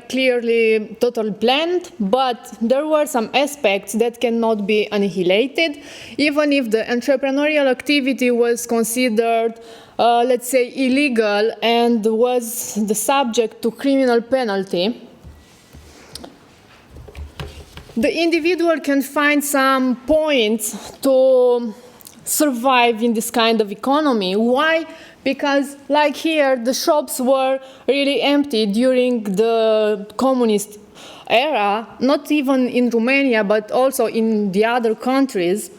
clearly totally planned, but there were some aspects that cannot be annihilated, even if the entrepreneurial activity was considered, let's say, illegal and was the subject to criminal penalty. The individual can find some points to survive in this kind of economy. Why? Because, like here, the shops were really empty during the communist era, not even in Romania, but also in the other countries.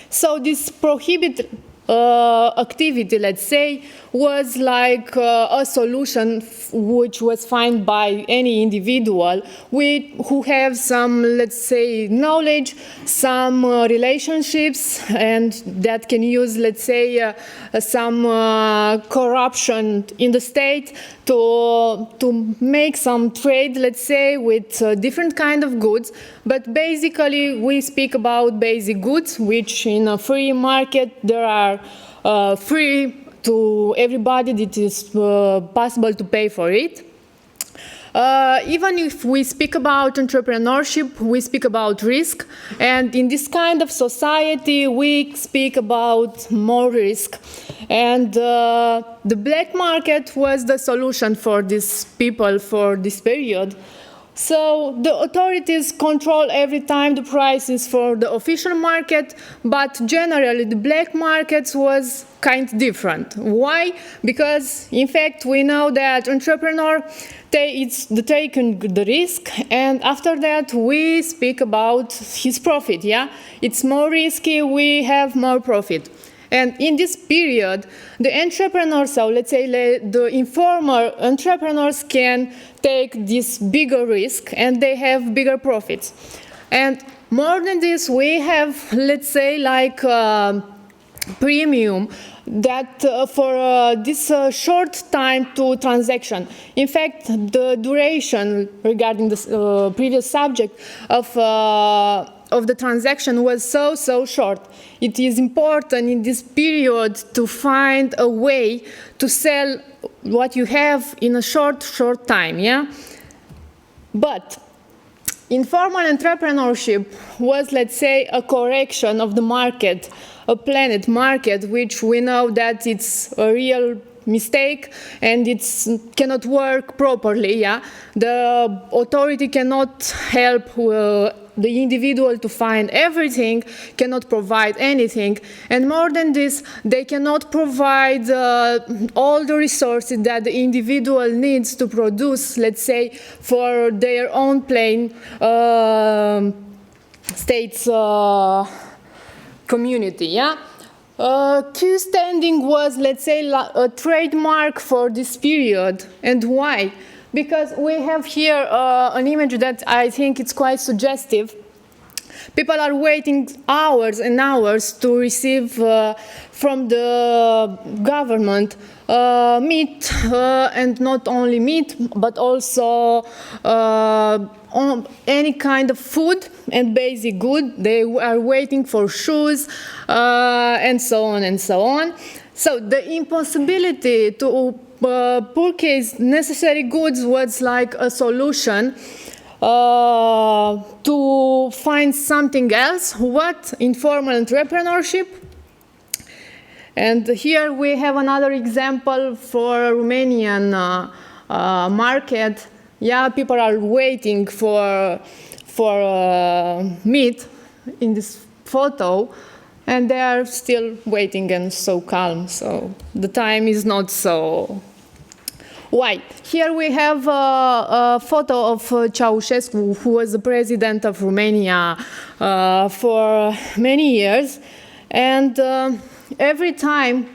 So this prohibited activity, let's say, was like a solution which was found by any individual who have some, let's say, knowledge, some relationships, and that can use, let's say, some corruption in the state to make some trade, let's say, with different kind of goods. But basically, we speak about basic goods, which in a free market, there are free to everybody. It is possible to pay for it. Even if we speak about entrepreneurship, we speak about risk. And in this kind of society, we speak about more risk. And the black market was the solution for these people for this period. So the authorities control every time the prices for the official market, but generally the black market was kind of different. Why? Because in fact we know that entrepreneur it's taking the risk, and after that we speak about his profit. Yeah, it's more risky, we have more profit. And in this period, the entrepreneurs, so let's say the informal entrepreneurs can take this bigger risk and they have bigger profits. And more than this, we have, let's say, like premium that for this short time to transaction. In fact, the duration regarding this previous subject of the transaction was so short. It is important in this period to find a way to sell what you have in a short time, yeah? But informal entrepreneurship was, let's say, a correction of the market, a planned market, which we know that it's a real mistake and it cannot work properly. Yeah, the authority cannot help the individual to find everything, cannot provide anything, and more than this, they cannot provide all the resources that the individual needs to produce, let's say, for their own plain state's community. Yeah. Q standing was, let's say, a trademark for this period. And why? Because we have here an image that I think it's quite suggestive. People are waiting hours and hours to receive from the government meat, and not only meat, but also any kind of food and basic good. They are waiting for shoes and so on and so on. So the impossibility to purchase necessary goods was like a solution to find something else. What? Informal entrepreneurship. And here we have another example for Romanian market. Yeah, people are waiting for meat in this photo, and they are still waiting and so calm. So the time is not so. Why? Here we have a photo of Ceausescu, who was the president of Romania for many years, and every time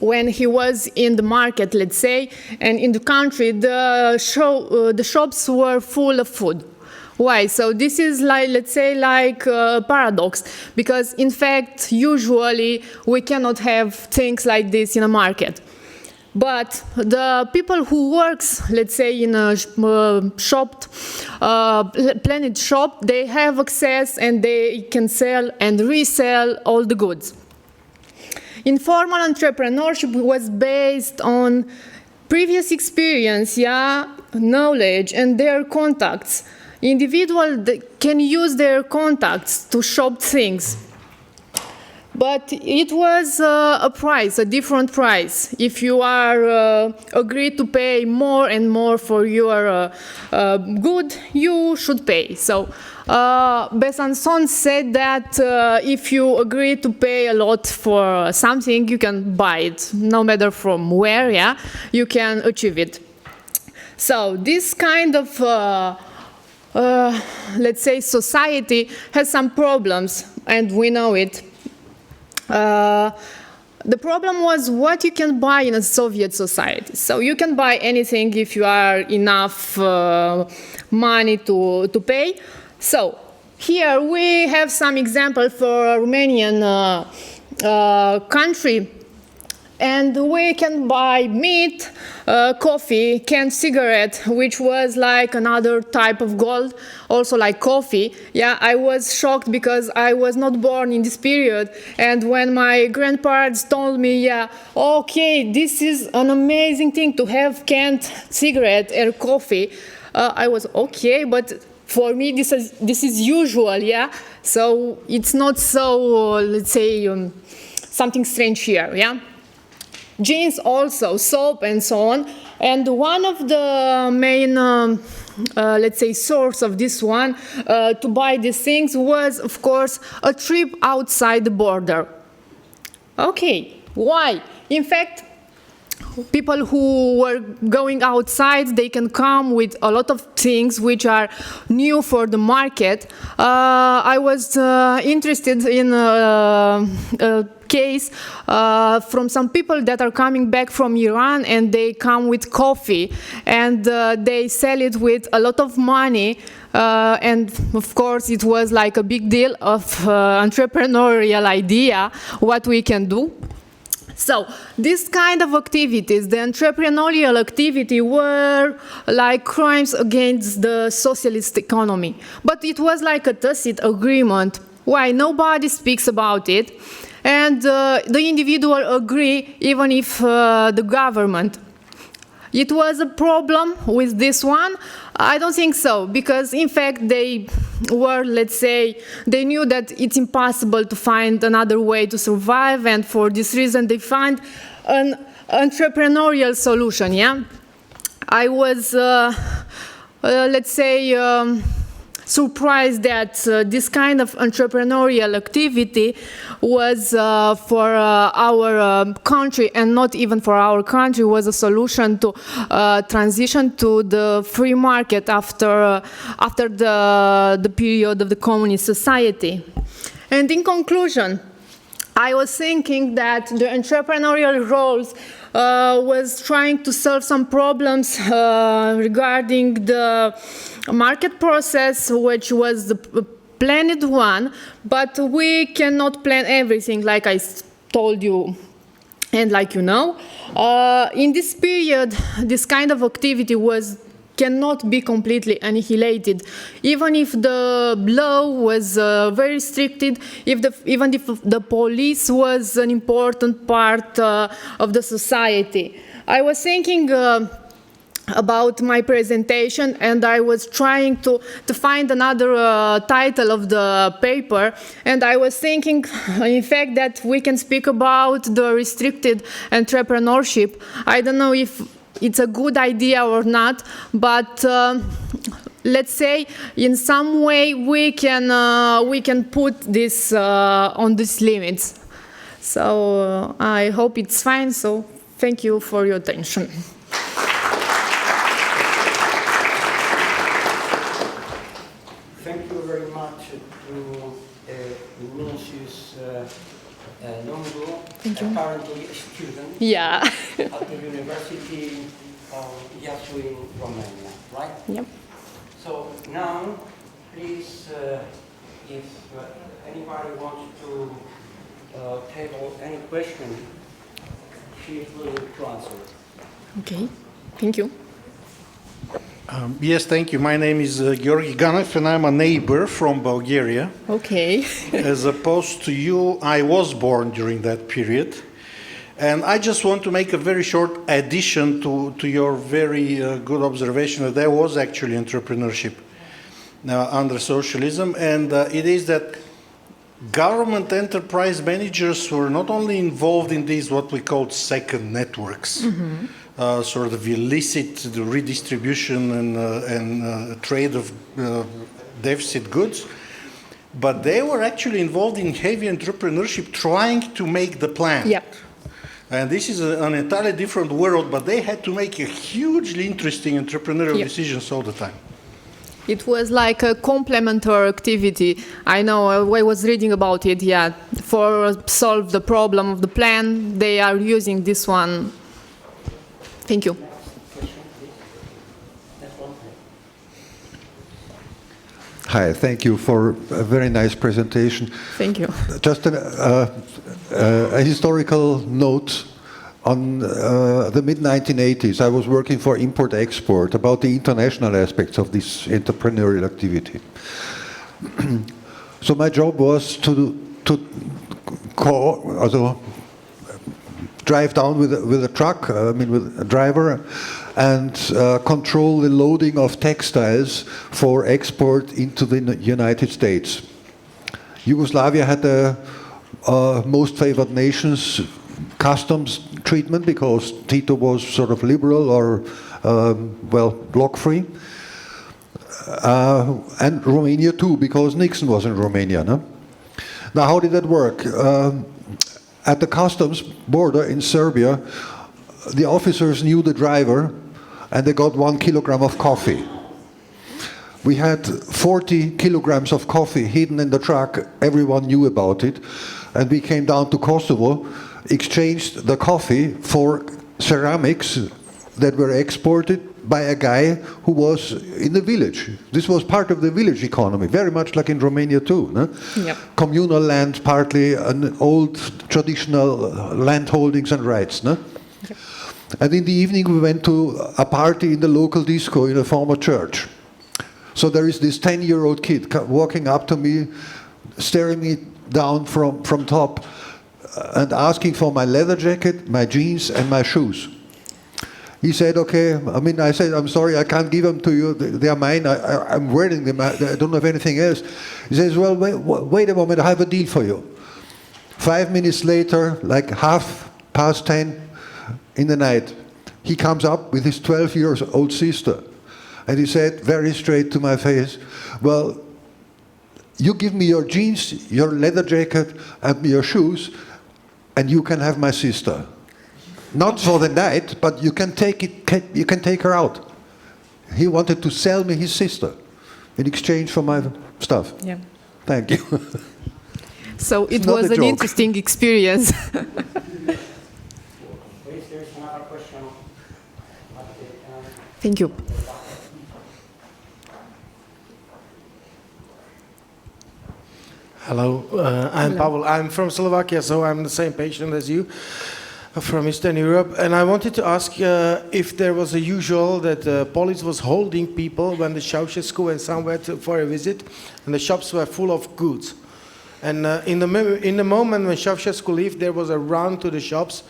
when he was in the market, let's say, and in the country, the shops were full of food. Why? So this is like, let's say, like a paradox, because in fact, usually we cannot have things like this in a market. But the people who works, let's say, in a shop, planet shop, they have access and they can sell and resell all the goods. Informal entrepreneurship was based on previous experience, knowledge, and their contacts. Individuals can use their contacts to shop things. But it was a price, a different price. If you are agreed to pay more and more for your good, you should pay. So Besançon said that if you agree to pay a lot for something, you can buy it, no matter from where, you can achieve it. So this kind of, let's say, society has some problems, and we know it. The problem was what you can buy in a Soviet society. So you can buy anything if you are enough money to pay. So here we have some example for a Romanian country. And we can buy meat, coffee, canned cigarette, which was like another type of gold, also like coffee. I was shocked because I was not born in this period. And when my grandparents told me, okay, this is an amazing thing to have canned cigarette or coffee, I was okay, but for me this is usual, So it's not so, let's say, something strange here, Jeans also, soap and so on. And one of the main, let's say, source of this one to buy these things was, of course, a trip outside the border. Okay, why? In fact, people who were going outside, they can come with a lot of things which are new for the market. I was interested in a case from some people that are coming back from Iran, and they come with coffee, and they sell it with a lot of money. And of course, it was like a big deal of entrepreneurial idea, what we can do. So this kind of activities, the entrepreneurial activity, were like crimes against the socialist economy. But it was like a tacit agreement. Why? Nobody speaks about it. And the individual agree, even if the government. It was a problem with this one? I don't think so, because in fact they were, let's say, they knew that it's impossible to find another way to survive, and for this reason they find an entrepreneurial solution, I was, let's say, surprised that this kind of entrepreneurial activity was for our country, and not even for our country, was a solution to transition to the free market after the period of the communist society. And in conclusion, I was thinking that the entrepreneurial roles was trying to solve some problems regarding the market process, which was the planned one, but we cannot plan everything, like I told you and like you know. In this period, this kind of activity cannot be completely annihilated, even if the law was very restricted, even if the police was an important part of the society. I was thinking about my presentation, and I was trying to find another title of the paper, and I was thinking, in fact, that we can speak about the restricted entrepreneurship. I don't know if it's a good idea or not, but let's say in some way we can put this on these limits. So I hope it's fine. So thank you for your attention. Thank you very much to Mrs. Lungu, apparently a student at the University of Iași in Romania, right? Yep. So now, please, if anybody wants to table any question, she will answer. Okay, thank you. Yes, thank you. My name is Georgi Ganev, and I'm a neighbor from Bulgaria. Okay. As opposed to you, I was born during that period. And I just want to make a very short addition to your very good observation that there was actually entrepreneurship under socialism, and it is that government enterprise managers were not only involved in these what we call second networks, sort of illicit redistribution and trade of deficit goods, but they were actually involved in heavy entrepreneurship trying to make the plan. Yeah. And this is an entirely different world, but they had to make a hugely interesting entrepreneurial decisions all the time. It was like a complementary activity. I know, I was reading about it, yeah. For solve the problem of the plan, they are using this one. Thank you. Hi, thank you for a very nice presentation. Thank you. Just a historical note. On the mid-1980s, I was working for Import-Export about the international aspects of this entrepreneurial activity. So my job was to drive down with a truck, with a driver, and control the loading of textiles for export into the United States. Yugoslavia had the most favored nations customs treatment because Tito was sort of liberal or, bloc-free. And Romania too, because Nixon was in Romania. No? Now, how did that work? At the customs border in Serbia, the officers knew the driver and they got 1 kilogram of coffee. We had 40 kilograms of coffee hidden in the truck. Everyone knew about it. And we came down to Kosovo, exchanged the coffee for ceramics that were exported by a guy who was in the village. This was part of the village economy, very much like in Romania too. No? Yep. Communal land, partly an old traditional land holdings and rights. No? Yep. And in the evening we went to a party in the local disco in a former church. So there is this 10-year-old kid walking up to me, staring me down from top, and asking for my leather jacket, my jeans, and my shoes. He said, okay, I said, I'm sorry, I can't give them to you, they are mine, I'm wearing them, I don't have anything else. He says, well, wait a moment, I have a deal for you. 5 minutes later, like 10:30 in the night, he comes up with his 12-year-old sister. And he said, very straight to my face, well, you give me your jeans, your leather jacket, and your shoes, and you can have my sister. Not for the night, but you can take her out. He wanted to sell me his sister in exchange for my stuff. Yeah. Thank you. So it not was a an joke. interesting experience. Please, there's another question. Thank you. Hello, I'm Pavel. I'm from Slovakia, so I'm the same patient as you, from Eastern Europe. And I wanted to ask if there was a usual that the police was holding people when the Ceausescu went somewhere for a visit, and the shops were full of goods. And in the moment when Ceausescu left, there was a run to the shops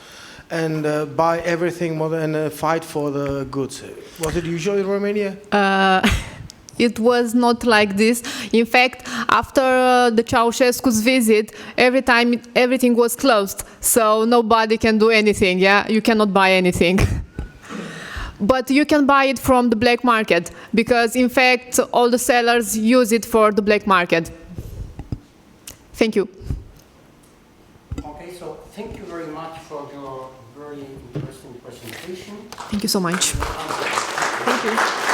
and buy everything and fight for the goods. Was it usual in Romania? It was not like this. In fact, after the Ceausescu's visit, everything was closed, so nobody can do anything. Yeah, you cannot buy anything. But you can buy it from the black market, because in fact, all the sellers use it for the black market. Thank you. Okay, so thank you very much for your very interesting presentation. Thank you so much. Thank you.